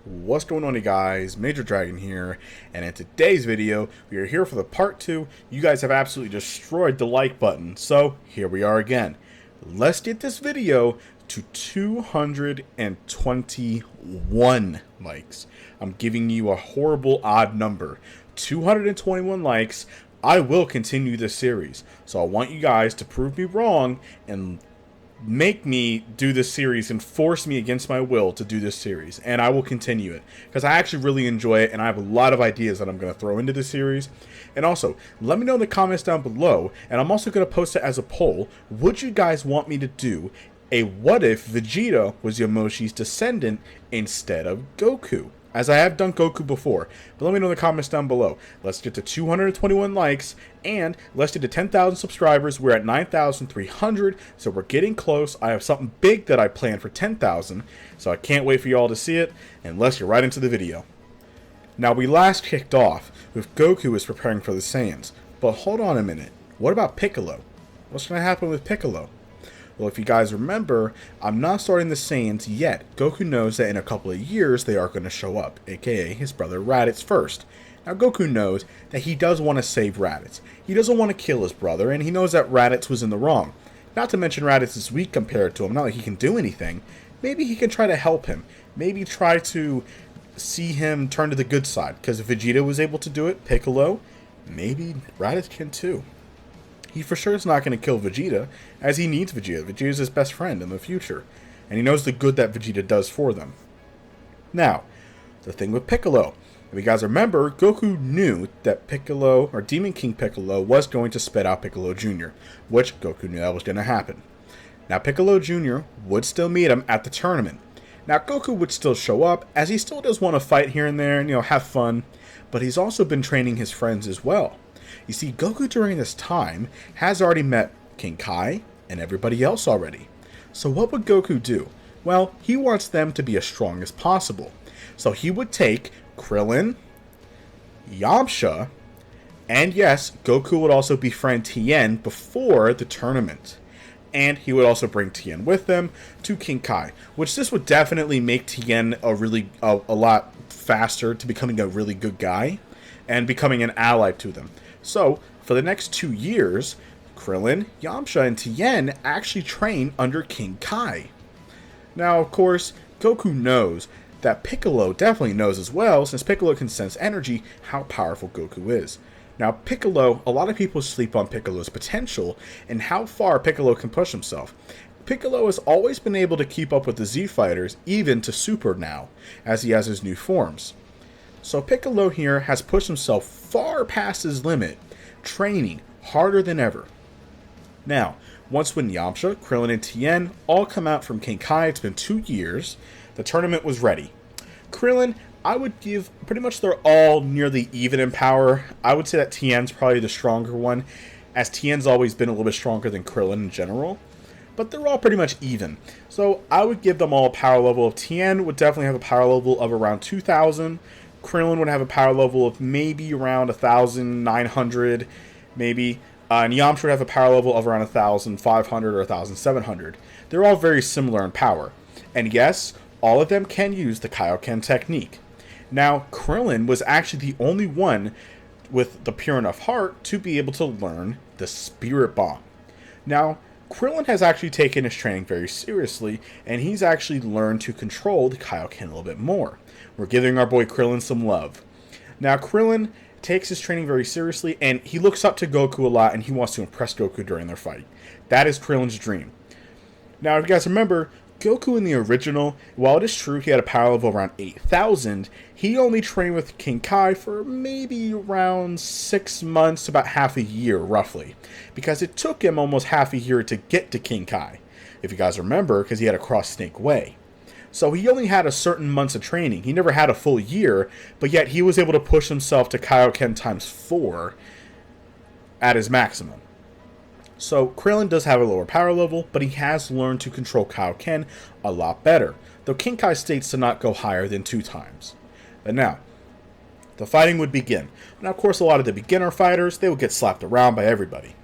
What's going on, you guys? Major Dragon here, and in today's video, we are here for the part 2. You guys have absolutely destroyed the like button, so here we are again. Let's get this video to 221 likes. I'm giving you a horrible odd number. 221 likes, I will continue this series. So I want you guys to prove me wrong and make me do this series and force me against my will to do this series, and I will continue it because I actually really enjoy it and I have a lot of ideas that I'm going to throw into this series. And also, let me know in the comments down below, and I'm also going to post it as a poll. Would you guys want me to do a what if Vegeta was Yamoshi's descendant instead of Goku? As I have done Goku before. But let me know in the comments down below. Let's get to 221 likes, and let's get to 10,000 subscribers. We're at 9,300, so we're getting close. I have something big that I planned for 10,000, so I can't wait for y'all to see it, and let's get right into the video. Now, we last kicked off with Goku is preparing for the Saiyans, but hold on a minute. What about Piccolo? What's going to happen with Piccolo? Well, if you guys remember, I'm not starting the Saiyans yet. Goku knows that in a couple of years they are going to show up, aka his brother Raditz first. Now, Goku knows that he does want to save Raditz. He doesn't want to kill his brother, and he knows that Raditz was in the wrong. Not to mention Raditz is weak compared to him, not like he can do anything. Maybe he can try to help him. Maybe try to see him turn to the good side, because if Vegeta was able to do it, Piccolo, maybe Raditz can too. He for sure is not going to kill Vegeta, as he needs Vegeta. Vegeta is his best friend in the future, and he knows the good that Vegeta does for them. Now, the thing with Piccolo. If you guys remember, Goku knew that Piccolo, or Demon King Piccolo, was going to spit out Piccolo Jr., which Goku knew that was going to happen. Now, Piccolo Jr. would still meet him at the tournament. Now, Goku would still show up, as he still does want to fight here and there and, have fun, but he's also been training his friends as well. You see, Goku during this time has already met King Kai and everybody else already. So what would Goku do? Well, he wants them to be as strong as possible. So he would take Krillin, Yamcha, and yes, Goku would also befriend Tien before the tournament. And he would also bring Tien with them to King Kai, which this would definitely make Tien a lot faster to becoming a really good guy and becoming an ally to them. So, for the next 2 years, Krillin, Yamcha, and Tien actually train under King Kai. Now, of course, Goku knows that Piccolo definitely knows as well, since Piccolo can sense energy, how powerful Goku is. Now, Piccolo, a lot of people sleep on Piccolo's potential and how far Piccolo can push himself. Piccolo has always been able to keep up with the Z Fighters, even to Super now, as he has his new forms. So Piccolo here has pushed himself far past his limit, training harder than ever. Now, once when Yamcha, Krillin, and Tien all come out from King Kai, it's been 2 years, the tournament was ready. Krillin, I would give pretty much they're all nearly even in power. I would say that Tien's probably the stronger one, as Tien's always been a little bit stronger than Krillin in general. But they're all pretty much even. So I would give them all a power level of Tien would definitely have a power level of around 2,000. Krillin would have a power level of maybe around 1,900, maybe. And Yamcha would have a power level of around 1,500 or 1,700. They're all very similar in power. And yes, all of them can use the Kaioken technique. Now, Krillin was actually the only one with the pure enough heart to be able to learn the Spirit Bomb. Now, Krillin has actually taken his training very seriously, and he's actually learned to control the Kaioken a little bit more. We're giving our boy Krillin some love. Now, Krillin takes his training very seriously, and he looks up to Goku a lot, and he wants to impress Goku during their fight. That is Krillin's dream. Now, if you guys remember, Goku in the original, while it is true he had a power level around 8,000, he only trained with King Kai for maybe around 6 months, about half a year, roughly. Because it took him almost half a year to get to King Kai. If you guys remember, because he had to cross Snake Way. So he only had a certain months of training. He never had a full year, but yet he was able to push himself to Kaioken times 4 at his maximum. So Krillin does have a lower power level, but he has learned to control Kaioken a lot better, though King Kai states to not go higher than 2 times. But now, the fighting would begin. Now, of course, a lot of the beginner fighters, they would get slapped around by everybody.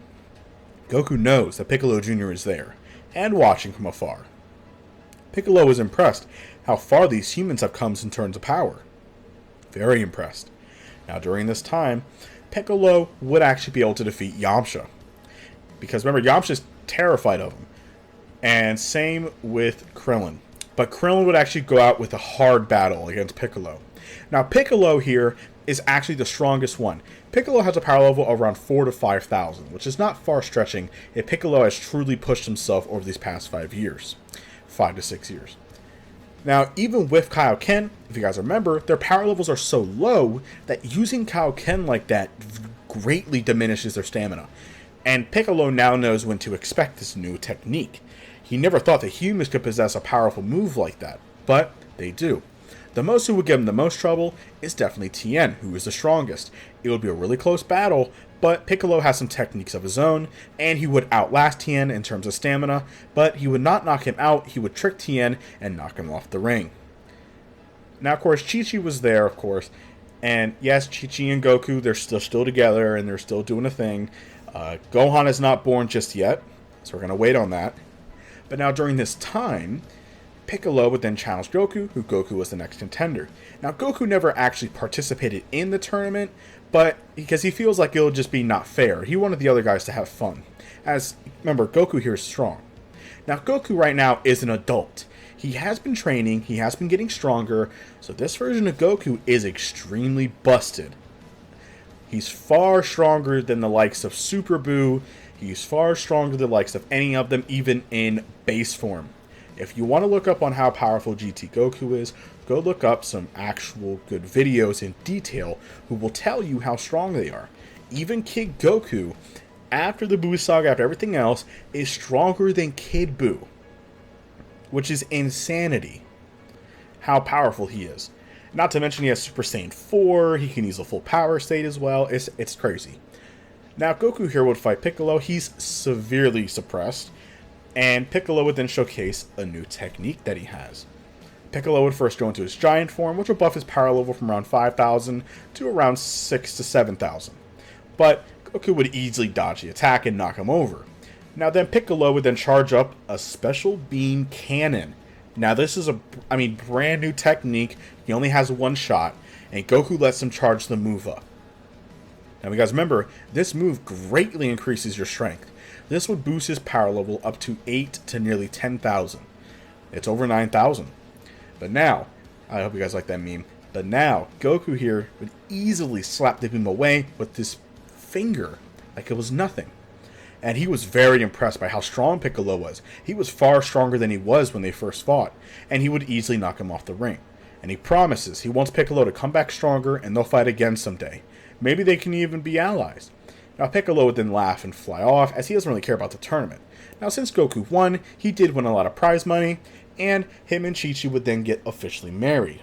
Goku knows that Piccolo Jr. is there, and watching from afar. Piccolo was impressed how far these humans have come in terms of power. Very impressed. Now, during this time, Piccolo would actually be able to defeat Yamcha. Because remember, Yamcha's terrified of him. And same with Krillin. But Krillin would actually go out with a hard battle against Piccolo. Now, Piccolo here is actually the strongest one. Piccolo has a power level of around 4,000 to 5,000, which is not far stretching if Piccolo has truly pushed himself over these past 5 years. 5 to 6 years. Now, even with Kaioken, if you guys remember, their power levels are so low that using Kaioken like that greatly diminishes their stamina. And Piccolo now knows when to expect this new technique. He never thought that humans could possess a powerful move like that, but they do. The most who would give him the most trouble is definitely Tien, who is the strongest. It would be a really close battle, but Piccolo has some techniques of his own, and he would outlast Tien in terms of stamina, but he would not knock him out, he would trick Tien and knock him off the ring. Now, of course, Chi-Chi was there, of course, and yes, Chi-Chi and Goku, they're still together, and they're still doing a thing. Gohan is not born just yet, so we're going to wait on that. But now, during this time, Piccolo would then challenge Goku, who Goku was the next contender. Now, Goku never actually participated in the tournament, but because he feels like it'll just be not fair. He wanted the other guys to have fun. As, remember, Goku here is strong. Now, Goku right now is an adult. He has been training, he has been getting stronger, so this version of Goku is extremely busted. He's far stronger than the likes of Super Buu. He's far stronger than the likes of any of them, even in base form. If you want to look up on how powerful GT Goku is, go look up some actual good videos in detail who will tell you how strong they are. Even Kid Goku, after the Buu Saga, after everything else, is stronger than Kid Buu. Which is insanity. How powerful he is. Not to mention he has Super Saiyan 4, he can use a full power state as well. It's crazy. Now Goku here would fight Piccolo. He's severely suppressed. And Piccolo would then showcase a new technique that he has. Piccolo would first go into his giant form, which would buff his power level from around 5,000 to around 6,000 to 7,000. But Goku would easily dodge the attack and knock him over. Now then Piccolo would then charge up a special beam cannon. Now this is a brand new technique. He only has one shot, and Goku lets him charge the move up. Now you guys remember, this move greatly increases your strength. This would boost his power level up to 8 to nearly 10,000. It's over 9,000. But now, I hope you guys like that meme, but now Goku here would easily slap the beam away with his finger like it was nothing. And he was very impressed by how strong Piccolo was. He was far stronger than he was when they first fought, and he would easily knock him off the ring. And he promises he wants Piccolo to come back stronger and they'll fight again someday. Maybe they can even be allies. Now Piccolo would then laugh and fly off, as he doesn't really care about the tournament. Now since Goku won, he did win a lot of prize money, and him and Chi-Chi would then get officially married.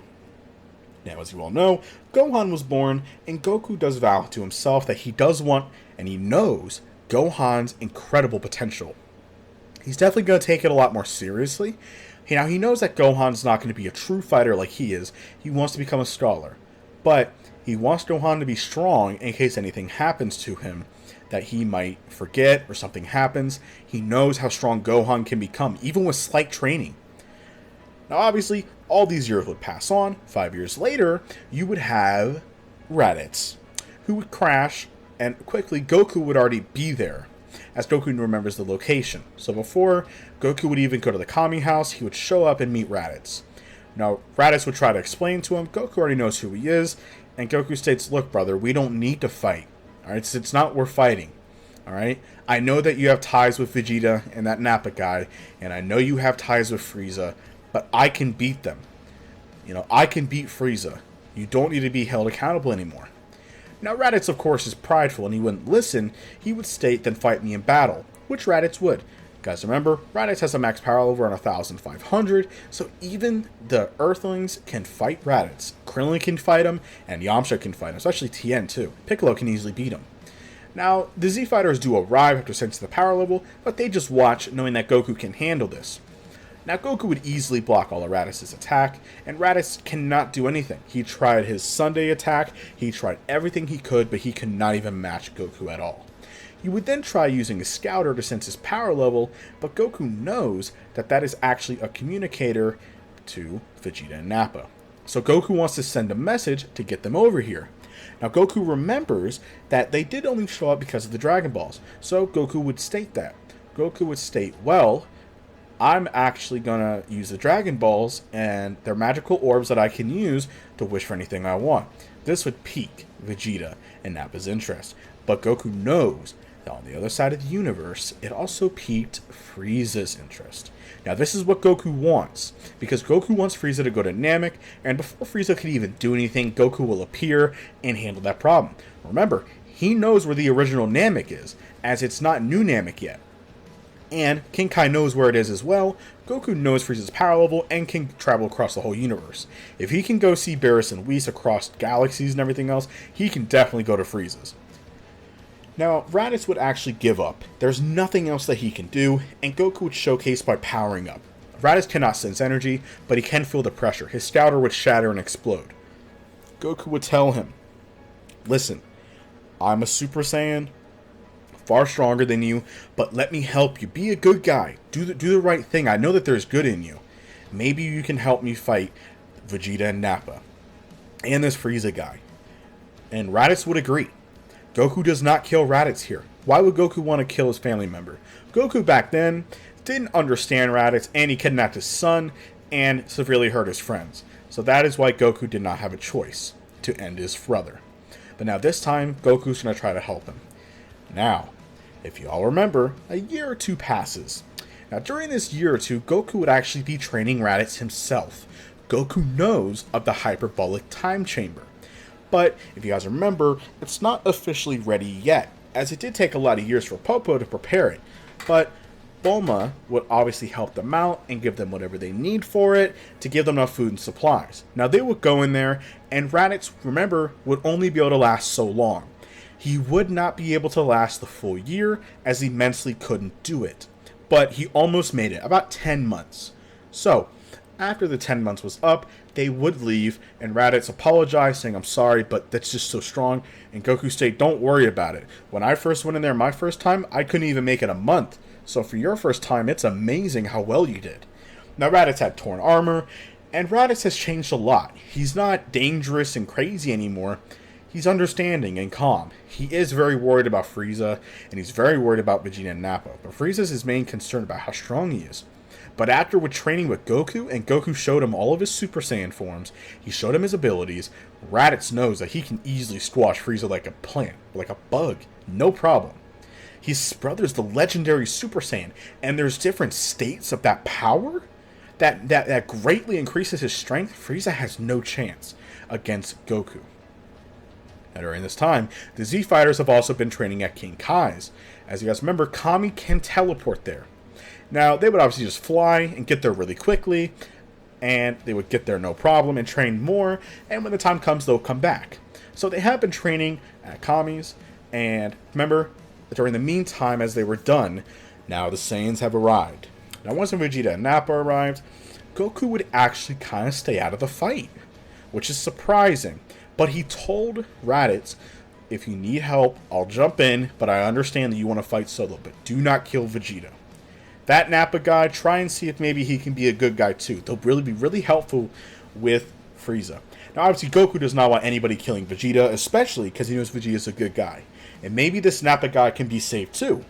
Now as you all know, Gohan was born, and Goku does vow to himself that he does want, and he knows, Gohan's incredible potential. He's definitely going to take it a lot more seriously. Now he knows that Gohan's not going to be a true fighter like he is. He wants to become a scholar. But he wants Gohan to be strong in case anything happens to him that he might forget or something happens. He knows how strong Gohan can become, even with slight training. Now obviously, all these years would pass on. 5 years later, you would have Raditz, who would crash, and quickly Goku would already be there, as Goku remembers the location. So before Goku would even go to the Kami house, he would show up and meet Raditz. Now, Raditz would try to explain to him, Goku already knows who he is, and Goku states, look brother, we don't need to fight. Alright, it's not worth fighting. Alright, I know that you have ties with Vegeta and that Nappa guy, and I know you have ties with Frieza, but I can beat them. I can beat Frieza. You don't need to be held accountable anymore. Now Raditz, of course, is prideful and he wouldn't listen. He would state, then fight me in battle, which Raditz would. Guys, remember, Raditz has a max power level around 1,500, so even the Earthlings can fight Raditz. Krillin can fight him, and Yamcha can fight him, especially Tien too. Piccolo can easily beat him. Now, the Z Fighters do arrive after sensing the power level, but they just watch, knowing that Goku can handle this. Now, Goku would easily block all of Raditz's attack, and Raditz cannot do anything. He tried his Sunday attack, he tried everything he could, but he could not even match Goku at all. He would then try using a scouter to sense his power level, but Goku knows that that is actually a communicator to Vegeta and Nappa. So Goku wants to send a message to get them over here. Now Goku remembers that they did only show up because of the Dragon Balls. So Goku would state that. Goku would state, well, I'm actually gonna use the Dragon Balls and they're magical orbs that I can use to wish for anything I want. This would pique Vegeta and Nappa's interest. But Goku knows that on the other side of the universe, it also piqued Frieza's interest. Now this is what Goku wants, because Goku wants Frieza to go to Namek, and before Frieza can even do anything, Goku will appear and handle that problem. Remember, he knows where the original Namek is, as it's not New Namek yet. And King Kai knows where it is as well. Goku knows Frieza's power level and can travel across the whole universe. If he can go see Beerus and Whis across galaxies and everything else, he can definitely go to Frieza's. Now, Raditz would actually give up. There's nothing else that he can do, and Goku would showcase by powering up. Raditz cannot sense energy, but he can feel the pressure. His scouter would shatter and explode. Goku would tell him, listen, I'm a Super Saiyan, far stronger than you, but let me help you. Be a good guy. Do the right thing. I know that there's good in you. Maybe you can help me fight Vegeta and Nappa. And this Frieza guy. And Raditz would agree. Goku does not kill Raditz here. Why would Goku want to kill his family member? Goku back then didn't understand Raditz, and he kidnapped his son and severely hurt his friends. So that is why Goku did not have a choice to end his brother. But now this time, Goku's going to try to help him. Now, if you all remember, a year or two passes. Now during this year or two, Goku would actually be training Raditz himself. Goku knows of the hyperbolic time chamber. But, if you guys remember, it's not officially ready yet, as it did take a lot of years for Popo to prepare it. But Bulma would obviously help them out and give them whatever they need for it to give them enough food and supplies. Now, they would go in there, and Raditz, remember, would only be able to last so long. He would not be able to last the full year, as he mentally couldn't do it. But he almost made it, about 10 months. So, after the 10 months was up, they would leave, and Raditz apologized, saying, I'm sorry, but that's just so strong. And Goku said, don't worry about it. When I first went in there my first time, I couldn't even make it a month. So for your first time, it's amazing how well you did. Now, Raditz had torn armor, and Raditz has changed a lot. He's not dangerous and crazy anymore. He's understanding and calm. He is very worried about Frieza, and he's very worried about Vegeta and Nappa. But Frieza's his main concern about how strong he is. But after training with Goku, and Goku showed him all of his Super Saiyan forms, he showed him his abilities, Raditz knows that he can easily squash Frieza like a plant, like a bug, no problem. His brother's the legendary Super Saiyan, and there's different states of that power that greatly increases his strength. Frieza has no chance against Goku. Now, during this time, the Z Fighters have also been training at King Kai's. As you guys remember, Kami can teleport there. Now, they would obviously just fly and get there really quickly, and they would get there no problem and train more, and when the time comes, they'll come back. So they have been training at Kami's, and remember, during the meantime, as they were done, now the Saiyans have arrived. Now, once Vegeta and Nappa arrived, Goku would actually kind of stay out of the fight, which is surprising. But he told Raditz, if you need help, I'll jump in, but I understand that you want to fight solo, but do not kill Vegeta. That Nappa guy, try and see if maybe he can be a good guy too. They'll really be really helpful with Frieza. Now, obviously, Goku does not want anybody killing Vegeta, especially because he knows Vegeta's a good guy. And maybe this Nappa guy can be saved too.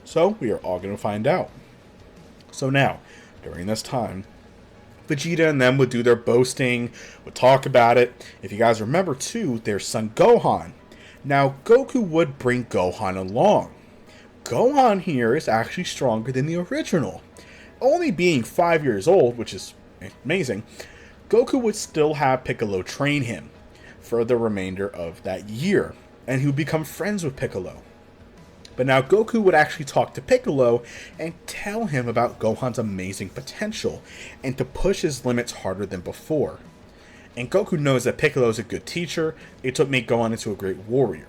So, we are all going to find out. So now, during this time, Vegeta and them would do their boasting, would talk about it. If you guys remember too, their son Gohan. Now, Goku would bring Gohan along. Gohan here is actually stronger than the original. Only being 5 years old, which is amazing, Goku would still have Piccolo train him for the remainder of that year, and he would become friends with Piccolo. But now Goku would actually talk to Piccolo and tell him about Gohan's amazing potential and to push his limits harder than before. And Goku knows that Piccolo is a good teacher, it would make Gohan into a great warrior.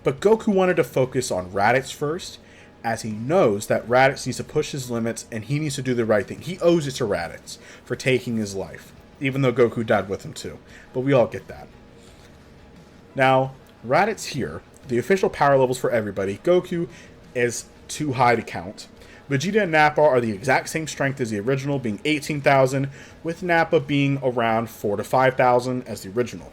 But Goku wanted to focus on Raditz first, as he knows that Raditz needs to push his limits and he needs to do the right thing. He owes it to Raditz for taking his life, even though Goku died with him too. But we all get that. Now, Raditz here, the official power levels for everybody, Goku is too high to count. Vegeta and Nappa are the exact same strength as the original, being 18,000, with Nappa being around 4 to 5,000 as the original.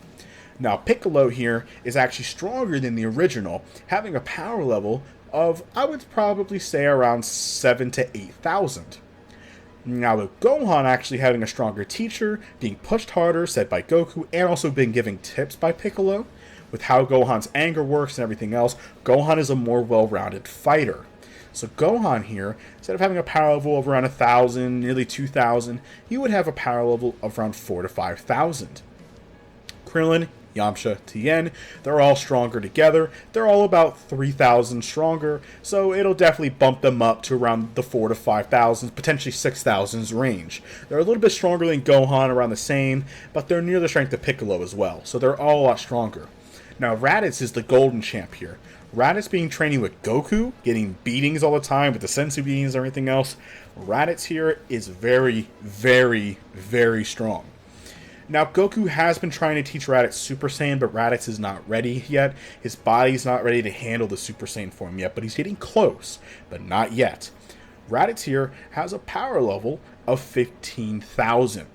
Now, Piccolo here is actually stronger than the original, having a power level of, I would probably say, around 7 to 8,000. Now, with Gohan actually having a stronger teacher, being pushed harder, said by Goku, and also being given tips by Piccolo, with how Gohan's anger works and everything else, Gohan is a more well-rounded fighter. So Gohan here, instead of having a power level of around 1,000, nearly 2,000, he would have a power level of around 4 to 5,000. Krillin, Yamcha, Tien, they're all stronger together. They're all about 3,000 stronger, so it'll definitely bump them up to around the 4 to 5,000, potentially 6,000s range. They're a little bit stronger than Gohan, around the same, but they're near the strength of Piccolo as well, so they're all a lot stronger. Now, Raditz is the golden champ here. Raditz being training with Goku, getting beatings all the time with the sensu beans and everything else. Raditz here is very, very, very strong. Now, Goku has been trying to teach Raditz Super Saiyan, but Raditz is not ready yet. His body's not ready to handle the Super Saiyan form yet, but he's getting close, but not yet. Raditz here has a power level of 15,000.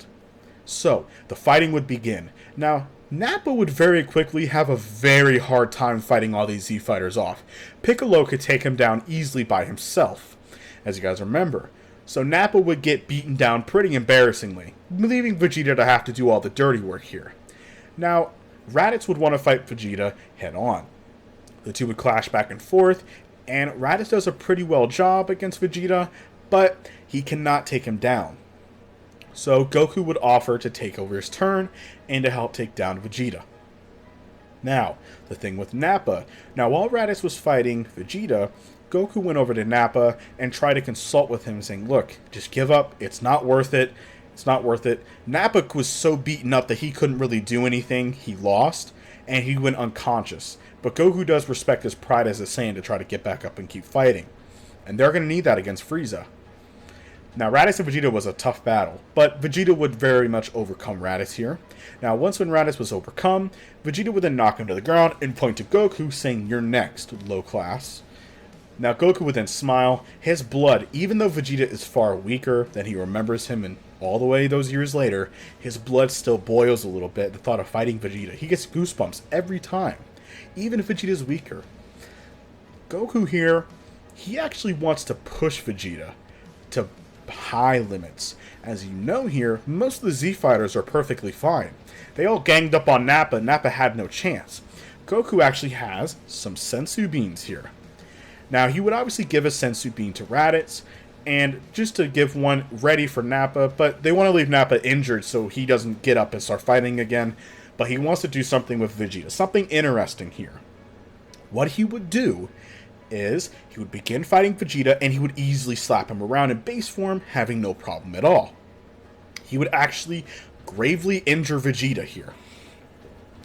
So, the fighting would begin. Now, Nappa would very quickly have a very hard time fighting all these Z fighters off. Piccolo could take him down easily by himself, as you guys remember. So Nappa would get beaten down pretty embarrassingly, leaving Vegeta to have to do all the dirty work here. Now, Raditz would want to fight Vegeta head on. The two would clash back and forth, and Raditz does a pretty well job against Vegeta, but he cannot take him down. So Goku would offer to take over his turn and to help take down Vegeta. Now, the thing with Nappa. Now, while Raditz was fighting Vegeta, Goku went over to Nappa and tried to consult with him, saying, look, just give up. It's not worth it. It's not worth it. Nappa was so beaten up that he couldn't really do anything. He lost, and he went unconscious. But Goku does respect his pride as a Saiyan to try to get back up and keep fighting. And they're going to need that against Frieza. Now, Raditz and Vegeta was a tough battle, but Vegeta would very much overcome Raditz here. Now, once when Raditz was overcome, Vegeta would then knock him to the ground and point to Goku, saying, you're next, low class. Now, Goku would then smile. His blood, even though Vegeta is far weaker than he remembers him and all the way those years later, his blood still boils a little bit at the thought of fighting Vegeta. He gets goosebumps every time, even if Vegeta's weaker. Goku here, he actually wants to push Vegeta to high limits. As you know here, most of the Z fighters are perfectly fine. They all ganged up on Nappa, and Nappa had no chance. Goku actually has some sensu beans here. Now, he would obviously give a sensu bean to Raditz, and just to give one ready for Nappa, but they want to leave Nappa injured so he doesn't get up and start fighting again, but he wants to do something with Vegeta, something interesting here. What he would do is he would begin fighting Vegeta, and he would easily slap him around in base form, having no problem at all. He would actually gravely injure Vegeta here.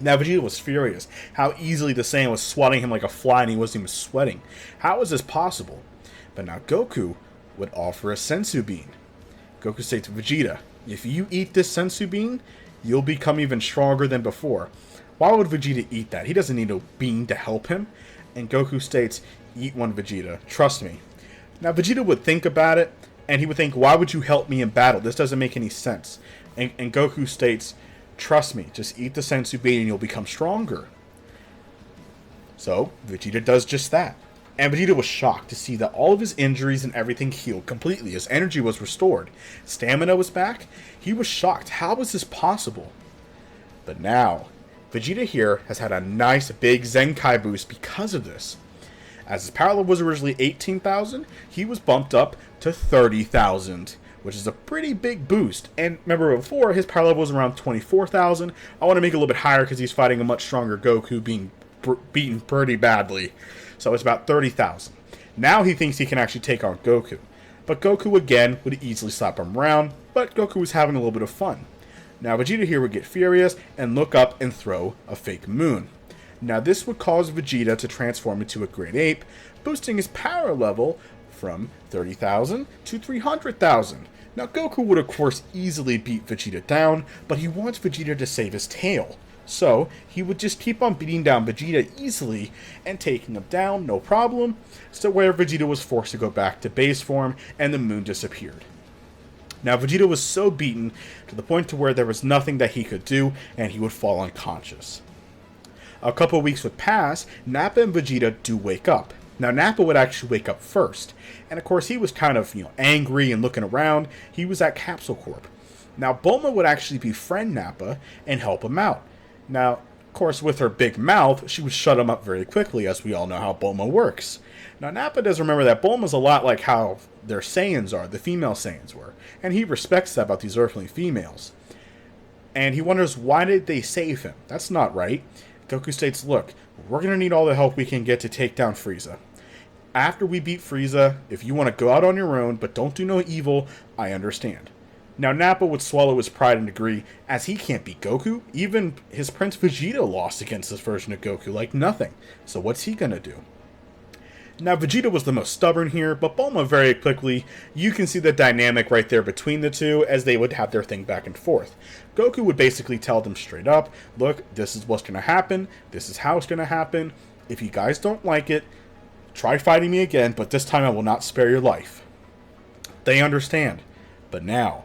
Now, Vegeta was furious how easily the Saiyan was swatting him like a fly and he wasn't even sweating. How is this possible? But now Goku would offer a sensu bean. Goku states to Vegeta, if you eat this sensu bean, you'll become even stronger than before. Why would Vegeta eat that? He doesn't need a bean to help him. And Goku states, eat one, Vegeta. Trust me. Now, Vegeta would think about it, and he would think, why would you help me in battle? This doesn't make any sense. And Goku states, trust me, just eat the sensu bean and you'll become stronger. So, Vegeta does just that. And Vegeta was shocked to see that all of his injuries and everything healed completely. His energy was restored. Stamina was back. He was shocked. How was this possible? But now, Vegeta here has had a nice big Zenkai boost because of this. As his power level was originally 18,000, he was bumped up to 30,000, which is a pretty big boost. And remember before, his power level was around 24,000. I want to make it a little bit higher because he's fighting a much stronger Goku being beaten pretty badly. So it's about 30,000. Now he thinks he can actually take on Goku. But Goku again would easily slap him around, but Goku was having a little bit of fun. Now Vegeta here would get furious and look up and throw a fake moon. Now this would cause Vegeta to transform into a great ape, boosting his power level from 30,000 to 300,000. Now Goku would of course easily beat Vegeta down, but he wants Vegeta to save his tail. So he would just keep on beating down Vegeta easily and taking him down, no problem, so where Vegeta was forced to go back to base form and the moon disappeared. Now Vegeta was so beaten to the point to where there was nothing that he could do and he would fall unconscious. A couple of weeks would pass, Nappa and Vegeta do wake up. Now Nappa would actually wake up first, and of course he was kind of, angry and looking around. He was at Capsule Corp. Now Bulma would actually befriend Nappa and help him out. Now, of course, with her big mouth, she would shut him up very quickly, as we all know how Bulma works. Now, Nappa does remember that Bulma's a lot like how their Saiyans are, the female Saiyans were, and he respects that about these earthling females. And he wonders, why did they save him? That's not right. Goku states, look, we're going to need all the help we can get to take down Frieza. After we beat Frieza, if you want to go out on your own, but don't do no evil, I understand. Now, Nappa would swallow his pride and agree, as he can't beat Goku. Even his Prince Vegeta lost against this version of Goku like nothing. So what's he gonna do? Now, Vegeta was the most stubborn here, but Bulma very quickly, you can see the dynamic right there between the two as they would have their thing back and forth. Goku would basically tell them straight up, look, this is what's gonna happen, this is how it's gonna happen. If you guys don't like it, try fighting me again, but this time I will not spare your life. They understand. But now,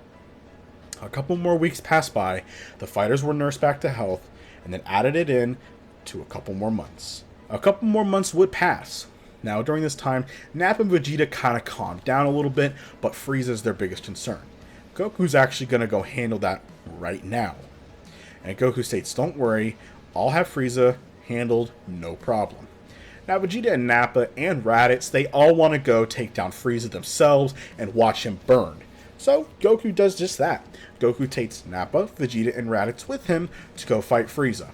a couple more weeks passed by, the fighters were nursed back to health, and then added it in to a couple more months. A couple more months would pass. Now, during this time, Nappa and Vegeta kind of calmed down a little bit, but Frieza's their biggest concern. Goku's actually going to go handle that right now. And Goku states, don't worry, I'll have Frieza handled, no problem. Now, Vegeta and Nappa and Raditz, they all want to go take down Frieza themselves and watch him burn. So, Goku does just that. Goku takes Nappa, Vegeta, and Raditz with him to go fight Frieza.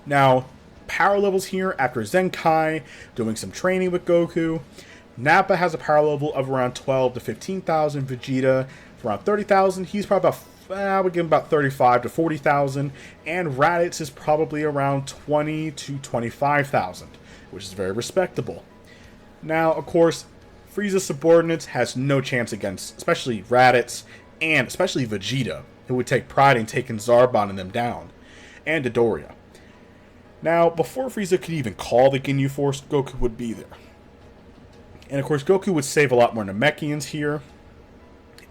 Now, power levels here after Zenkai, doing some training with Goku. Nappa has a power level of around 12 to 15,000. Vegeta around 30,000. He's probably about, we give him about 35 to 40,000. And Raditz is probably around 20 to 25,000, which is very respectable. Now, of course, Frieza's subordinates has no chance against, especially Raditz, and especially Vegeta, who would take pride in taking Zarbon and them down, and Dodoria. Now, before Frieza could even call the Ginyu Force, Goku would be there. And of course, Goku would save a lot more Namekians here,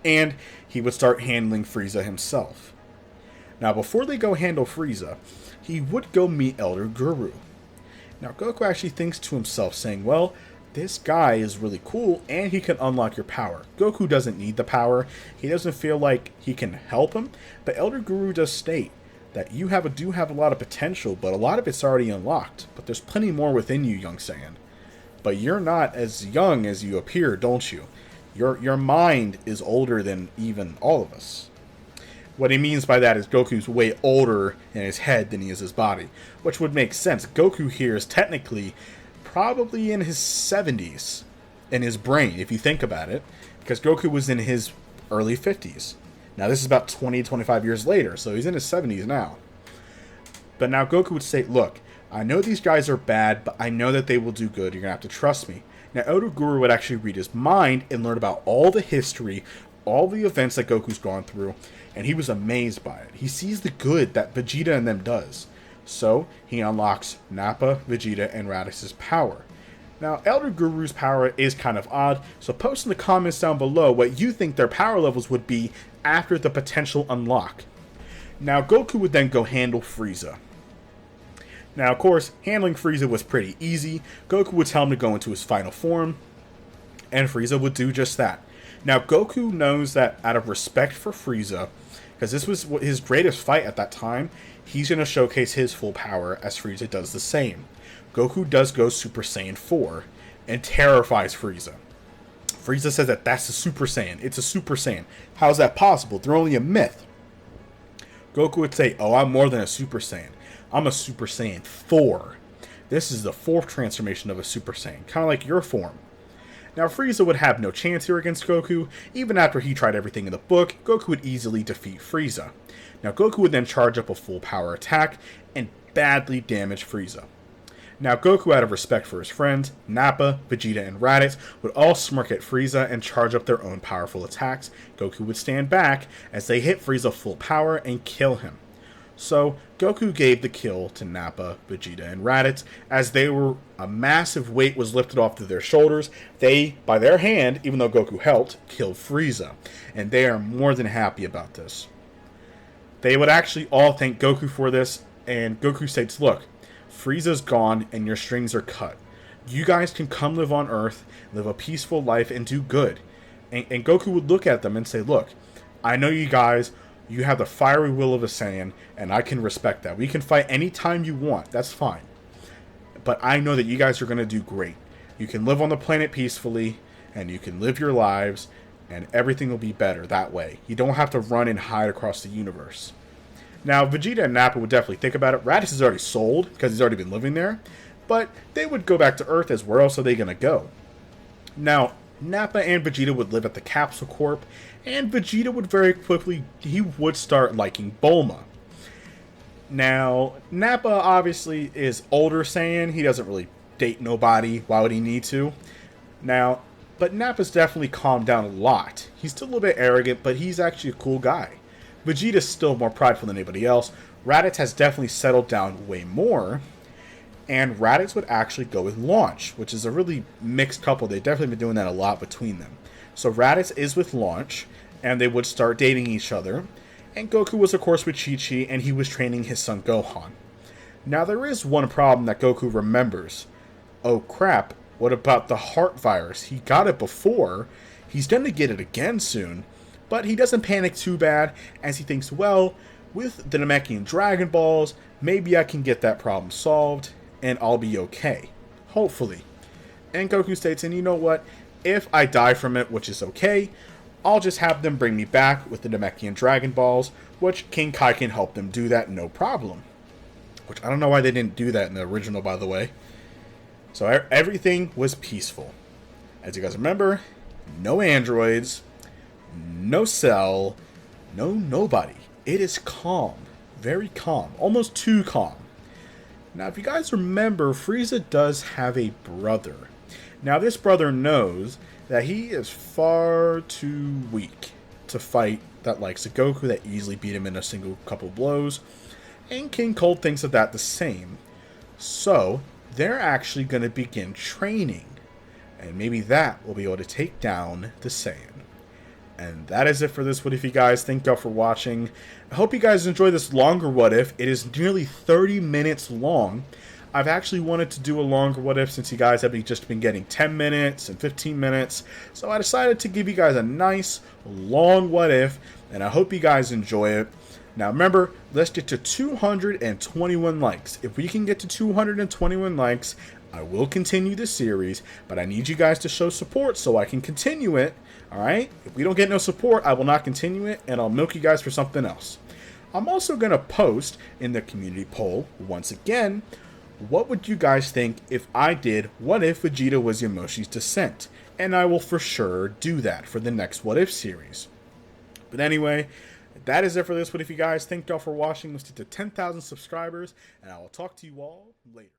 and he would start handling Frieza himself. Now, before they go handle Frieza, he would go meet Elder Guru. Now, Goku actually thinks to himself, saying, well, this guy is really cool, and he can unlock your power. Goku doesn't need the power. He doesn't feel like he can help him, but Elder Guru does state that you do have a lot of potential, but a lot of it's already unlocked. But there's plenty more within you, young Saiyan. But you're not as young as you appear, don't you? Your mind is older than even all of us. What he means by that is Goku's way older in his head than he is his body, which would make sense. Goku here is technically probably in his 70s in his brain, if you think about it, because Goku was in his early 50s. Now, this is about 20, 25 years later, so he's in his 70s now. But now Goku would say, look, I know these guys are bad, but I know that they will do good. You're going to have to trust me. Now, Elder Guru would actually read his mind and learn about all the history, all the events that Goku's gone through, and he was amazed by it. He sees the good that Vegeta and them does. So, he unlocks Nappa, Vegeta, and Raditz's power. Now, Elder Guru's power is kind of odd, so post in the comments down below what you think their power levels would be after the potential unlock. Now, Goku would then go handle Frieza. Now, of course, handling Frieza was pretty easy. Goku would tell him to go into his final form, and Frieza would do just that. Now, Goku knows that out of respect for Frieza, because this was his greatest fight at that time, he's going to showcase his full power as Frieza does the same. Goku does go Super Saiyan 4 and terrifies Frieza. Frieza says that that's a Super Saiyan. It's a Super Saiyan. How is that possible? They're only a myth. Goku would say, oh, I'm more than a Super Saiyan. I'm a Super Saiyan 4. This is the fourth transformation of a Super Saiyan, kind of like your form. Now, Frieza would have no chance here against Goku. Even after he tried everything in the book, Goku would easily defeat Frieza. Now, Goku would then charge up a full power attack and badly damage Frieza. Now, Goku, out of respect for his friends, Nappa, Vegeta, and Raditz, would all smirk at Frieza and charge up their own powerful attacks. Goku would stand back as they hit Frieza full power and kill him. So Goku gave the kill to Nappa, Vegeta, and Raditz as a massive weight was lifted off to their shoulders. They, by their hand, even though Goku helped, killed Frieza. And they are more than happy about this. They would actually all thank Goku for this, and Goku states, look, Frieza's gone and your strings are cut. You guys can come live on Earth, live a peaceful life, and do good. And Goku would look at them and say, look, I know you guys, you have the fiery will of a Saiyan, and I can respect that. We can fight anytime you want, that's fine. But I know that you guys are going to do great. You can live on the planet peacefully, and you can live your lives, and everything will be better that way. You don't have to run and hide across the universe. Now, Vegeta and Nappa would definitely think about it. Raditz is already sold, because he's already been living there. But they would go back to Earth, as where else are they going to go? Now, Nappa and Vegeta would live at the Capsule Corp, and Vegeta would very quickly, he would start liking Bulma. Now, Nappa obviously is older Saiyan, he doesn't really date nobody, why would he need to? Now, but Nappa's definitely calmed down a lot. He's still a little bit arrogant, but he's actually a cool guy. Vegeta's still more prideful than anybody else. Raditz has definitely settled down way more. And Raditz would actually go with Launch, which is a really mixed couple. They've definitely been doing that a lot between them. So Raditz is with Launch, and they would start dating each other. And Goku was, of course, with Chi-Chi, and he was training his son Gohan. Now, there is one problem that Goku remembers. Oh, crap. What about the heart virus? He got it before. He's going to get it again soon. But he doesn't panic too bad, as he thinks, well, with the Namekian Dragon Balls, maybe I can get that problem solved, and I'll be okay. Hopefully. And Goku states, and you know what? If I die from it, which is okay, I'll just have them bring me back with the Namekian Dragon Balls, which King Kai can help them do that, no problem. Which, I don't know why they didn't do that in the original, by the way. So everything was peaceful. As you guys remember, no androids, no Cell, no nobody. It is calm. Very calm. Almost too calm. Now, if you guys remember, Frieza does have a brother. Now, this brother knows that he is far too weak to fight that likes of Goku that easily beat him in a single couple blows. And King Cold thinks of that the same. So, they're actually going to begin training. And maybe that will be able to take down the Saiyan. And that is it for this What If, you guys. Thank y'all for watching. I hope you guys enjoy this longer What If. It is nearly 30 minutes long. I've actually wanted to do a longer What If since you guys have just been getting 10 minutes and 15 minutes. So I decided to give you guys a nice, long What If. And I hope you guys enjoy it. Now remember, let's get to 221 likes. If we can get to 221 likes, I will continue the series. But I need you guys to show support so I can continue it. Alright, if we don't get no support, I will not continue it, and I'll milk you guys for something else. I'm also going to post in the community poll, once again, what would you guys think if I did What If Vegeta was Yamoshi's Descent? And I will for sure do that for the next What If series. But anyway, that is it for this What If, you guys. Thank y'all for watching. Let's get to 10,000 subscribers, and I will talk to you all later.